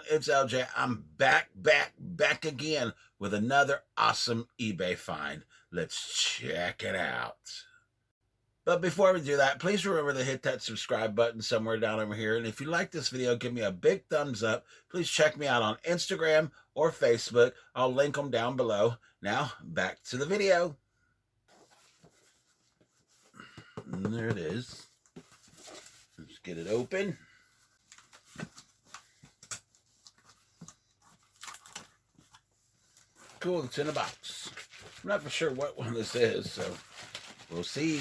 everyone, it's LJ. I'm back again with another awesome eBay find. Let's check it out. But before we do that, please remember to hit that subscribe button somewhere down over here. And if you like this video, give me a big thumbs up. Please check me out on Instagram or Facebook. I'll link them down below. Now, back to the video. And there it is. Let's get it open. Cool, it's in a box. I'm not for sure what one this is, so we'll see.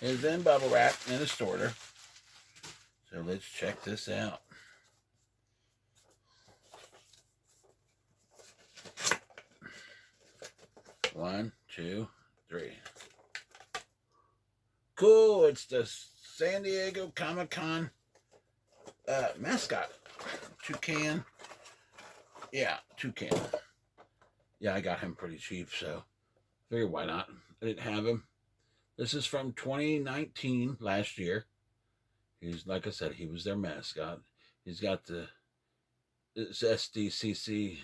It's in bubble wrap in a sorter. So let's check this out. One, two, three. Cool, it's the San Diego Comic-Con mascot. Toucan. Yeah, Toucan. Yeah, I got him pretty cheap, so figured why not. I didn't have him. This is from 2019, last year. He's, like I said, he was their mascot. He's got the SDCC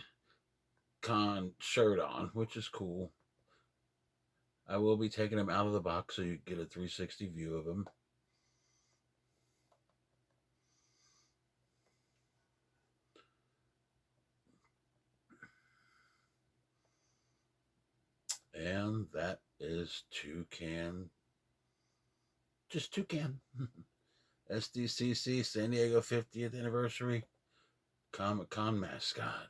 Con shirt on, which is cool. I will be taking him out of the box so you get a 360 view of him. And that is Toucan. Just Toucan. SDCC San Diego 50th Anniversary Comic-Con mascot.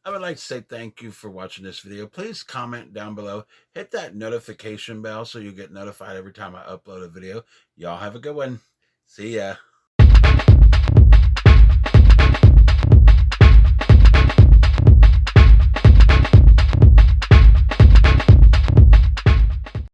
I would like to say thank you for watching this video. Please comment down below. Hit that notification bell so you get notified every time I upload a video. Y'all have a good one. See ya.